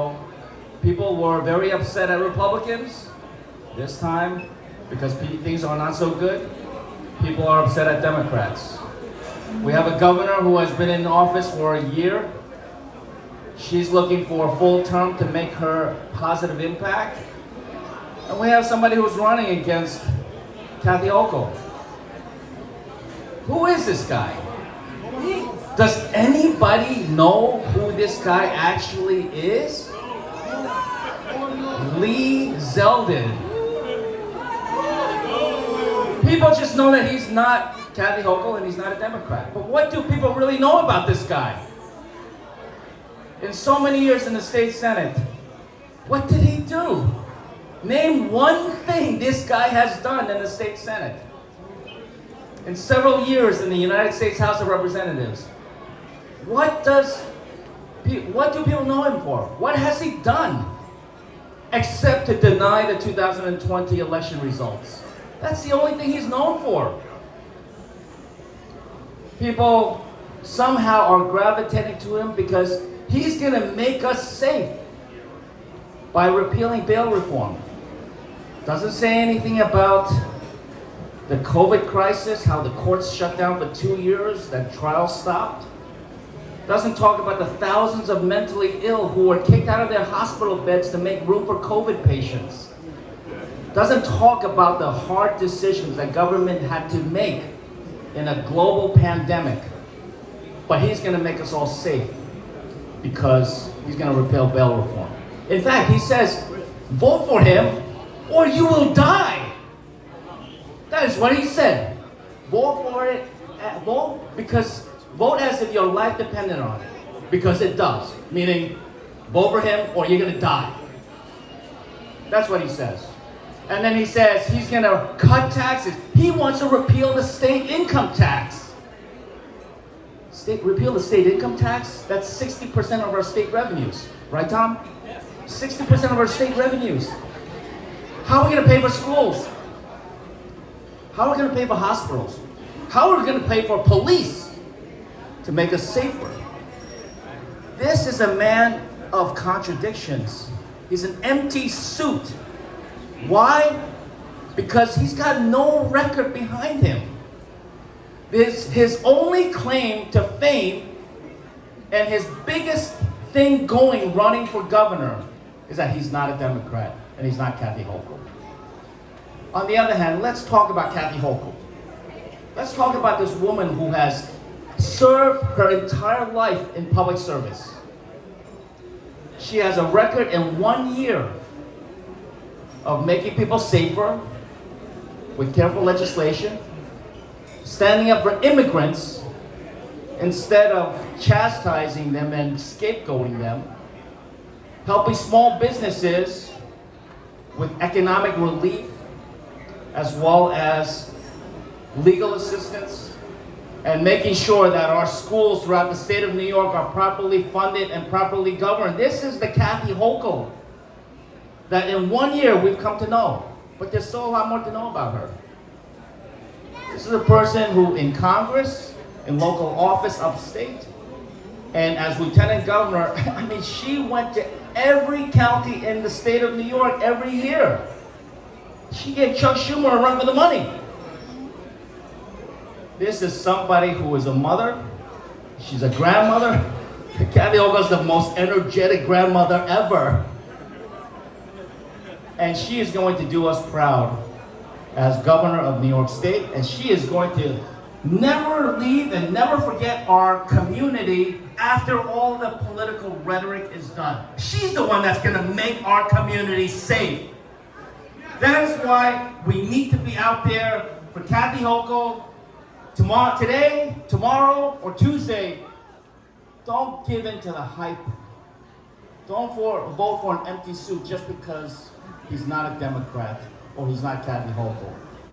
ago, people were very upset at Republicans. This time, because things are not so good, people are upset at Democrats. We have a governor who has been in office for a year. She's looking for a full term to make her positive impact. And we have somebody who's running against Kathy Hochul. Who is this guy? Does anybody know who this guy actually is? Lee Zeldin. People just know that he's not Kathy Hochul and he's not a Democrat. But what do people really know about this guy? In so many years in the state Senate, what did he do? Name one thing this guy has done in the state Senate. In several years in the United States House of Representatives, what do people know him for? What has he done? Except to deny the 2020 election results. That's the only thing he's known for. People somehow are gravitating to him because he's going to make us safe by repealing bail reform. Doesn't say anything about the COVID crisis, how the courts shut down for 2 years, that trial stopped. Doesn't talk about the thousands of mentally ill who were kicked out of their hospital beds to make room for COVID patients. Doesn't talk about the hard decisions that government had to make in a global pandemic. But he's going to make us all safe because he's going to repeal bail reform. In fact, he says, vote for him or you will die. That is what he said. Vote for it, vote as if your life depended on it, because it does. Meaning, vote for him or you're gonna die. That's what he says. And then he says he's gonna cut taxes. He wants to repeal the state income tax. Repeal the state income tax? That's 60% of our state revenues. Right, Tom? 60% of our state revenues. How are we gonna pay for schools? How are we gonna pay for hospitals? How are we gonna pay for police to make us safer? This is a man of contradictions. He's an empty suit. Why? Because he's got no record behind him. His only claim to fame and his biggest thing going running for governor is that he's not a Democrat and he's not Kathy Hochul. On the other hand, let's talk about Kathy Hochul. Let's talk about this woman who has served her entire life in public service. She has a record in 1 year of making people safer with careful legislation, standing up for immigrants instead of chastising them and scapegoating them, helping small businesses with economic relief as well as legal assistance, and making sure that our schools throughout the state of New York are properly funded and properly governed. This is the Kathy Hochul that in 1 year we've come to know, but there's still a lot more to know about her. This is a person who in Congress, in local office upstate, and as lieutenant governor, I mean, she went to every county in the state of New York every year. She gave Chuck Schumer a run for the money. This is somebody who is a mother. She's a grandmother. Kathy Hochul is the most energetic grandmother ever. And she is going to do us proud as governor of New York State. And she is going to never leave and never forget our community after all the political rhetoric is done. She's the one that's going to make our community safe. That is why we need to be out there for Kathy Hochul today, tomorrow, or Tuesday. Don't give in to the hype. Don't vote for an empty suit just because he's not a Democrat or he's not Kathy Hochul.